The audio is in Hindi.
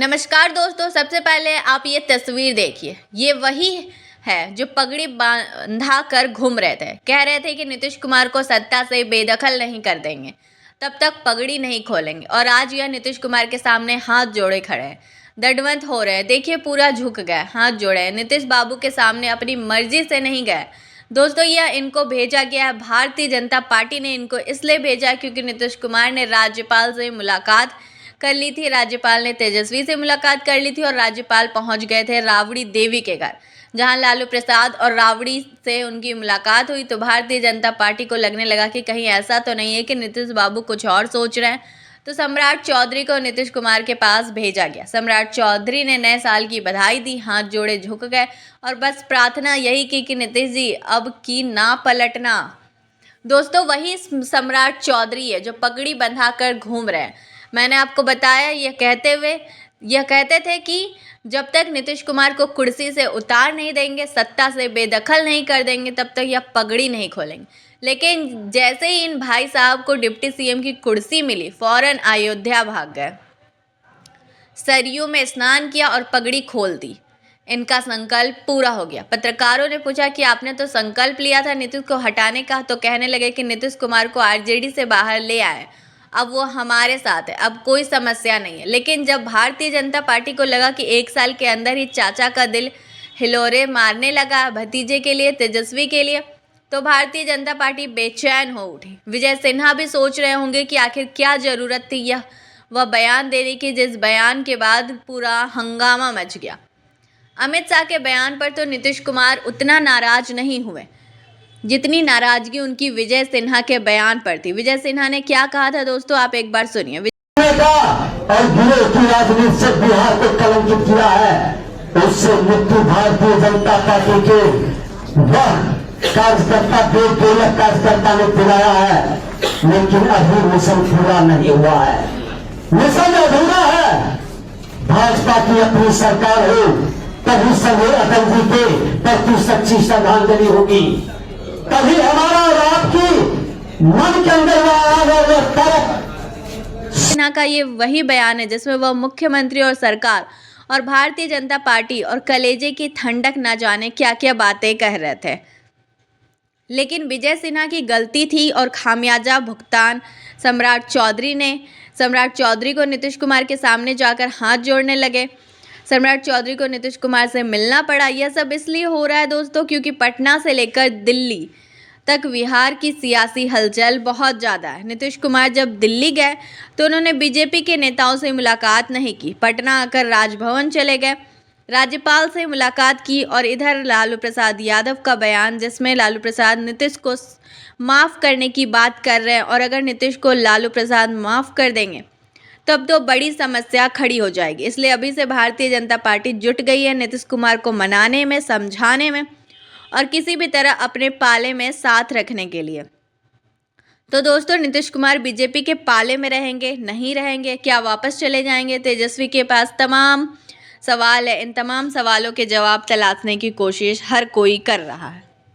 नमस्कार दोस्तों, सबसे पहले आप ये तस्वीर देखिए। ये वही है जो पगड़ी बांधा कर घूम रहे थे, कह रहे थे कि नीतीश कुमार को सत्ता से बेदखल नहीं कर देंगे, तब तक पगड़ी नहीं खोलेंगे। और आज यह नीतीश कुमार के सामने हाथ जोड़े खड़े हैं, दंडवत हो रहे हैं। देखिए, पूरा झुक गए, हाथ जोड़े हैं। नीतीश बाबू के सामने अपनी मर्जी से नहीं गए दोस्तों। यह इनको भेजा गया है, भारतीय जनता पार्टी ने इनको इसलिए भेजा क्योंकि नीतीश कुमार ने राज्यपाल से मुलाकात कर ली थी। राज्यपाल ने तेजस्वी से मुलाकात कर ली थी और राज्यपाल पहुंच गए थे राबड़ी देवी के घर, जहां लालू प्रसाद और राबड़ी से उनकी मुलाकात हुई। तो भारतीय जनता पार्टी को लगने लगा कि कहीं ऐसा तो नहीं है कि नीतीश बाबू कुछ और सोच रहे हैं। तो सम्राट चौधरी को नीतीश कुमार के पास भेजा गया। सम्राट चौधरी ने नए साल की बधाई दी, हाथ जोड़े झुक गए और बस प्रार्थना यही की कि नीतीश जी अब की ना पलटना। दोस्तों, वही सम्राट चौधरी है जो पगड़ी बंधाकर घूम रहे हैं। मैंने आपको बताया, यह कहते थे कि जब तक नीतीश कुमार को कुर्सी से उतार नहीं देंगे, सत्ता से बेदखल नहीं कर देंगे, तब तक यह पगड़ी नहीं खोलेंगे। लेकिन जैसे ही इन भाई साहब को डिप्टी सीएम की कुर्सी मिली, फौरन अयोध्या भाग गए, सरयू में स्नान किया और पगड़ी खोल दी। इनका संकल्प पूरा हो गया। पत्रकारों ने पूछा कि आपने तो संकल्प लिया था नीतीश को हटाने का, तो कहने लगे कि नीतीश कुमार को आरजेडी से बाहर ले आए, अब वो हमारे साथ है, अब कोई समस्या नहीं है। लेकिन जब भारतीय जनता पार्टी को लगा कि 1 साल के अंदर ही चाचा का दिल हिलोरे मारने लगा भतीजे के लिए, तेजस्वी के लिए, तो भारतीय जनता पार्टी बेचैन हो उठी। विजय सिन्हा भी सोच रहे होंगे कि आखिर क्या ज़रूरत थी वह बयान देने की, जिस बयान के बाद पूरा हंगामा मच गया। अमित शाह के बयान पर तो नीतीश कुमार उतना नाराज नहीं हुए जितनी नाराजगी उनकी विजय सिन्हा के बयान पर थी। विजय सिन्हा ने क्या कहा था दोस्तों, आप एक बार सुनिए। और गिरोह की राजनीति से बिहार को कलंकित किया है, उससे मृत्यु भारतीय जनता पार्टी के वह कार्यकर्ता बेगोलक कार्यकर्ता ने दिलाया है। लेकिन अभी मिशन पूरा नहीं हुआ है, मिशन अधूरा है। भाजपा की अपनी सरकार हो तभी सभी अटल जी के प्रति सच्ची श्रद्धांजलि होगी, तभी हमारा और आपकी मन के अंदर सिन्हा का ये वही बयान है जिसमें वह मुख्यमंत्री और सरकार और भारतीय जनता पार्टी और कलेजे की ठंडक न जाने क्या क्या बातें कह रहे थे। लेकिन विजय सिन्हा की गलती थी और खामियाजा भुगतान सम्राट चौधरी को नीतीश कुमार के सामने जाकर हाथ जोड़ने लगे। सम्राट चौधरी को नीतीश कुमार से मिलना पड़ा। यह सब इसलिए हो रहा है दोस्तों क्योंकि पटना से लेकर दिल्ली तक बिहार की सियासी हलचल बहुत ज़्यादा है। नीतीश कुमार जब दिल्ली गए तो उन्होंने बीजेपी के नेताओं से मुलाकात नहीं की, पटना आकर राजभवन चले गए, राज्यपाल से मुलाकात की। और इधर लालू प्रसाद यादव का बयान, जिसमें लालू प्रसाद नीतीश को माफ़ करने की बात कर रहे हैं और अगर नीतीश को लालू प्रसाद माफ़ कर देंगे तब तो बड़ी समस्या खड़ी हो जाएगी। इसलिए अभी से भारतीय जनता पार्टी जुट गई है नीतीश कुमार को मनाने में, समझाने में और किसी भी तरह अपने पाले में साथ रखने के लिए। तो दोस्तों, नीतीश कुमार बीजेपी के पाले में रहेंगे, नहीं रहेंगे, क्या वापस चले जाएंगे? तेजस्वी के पास तमाम सवाल है। इन तमाम सवालों के जवाब तलाशने की कोशिश हर कोई कर रहा है।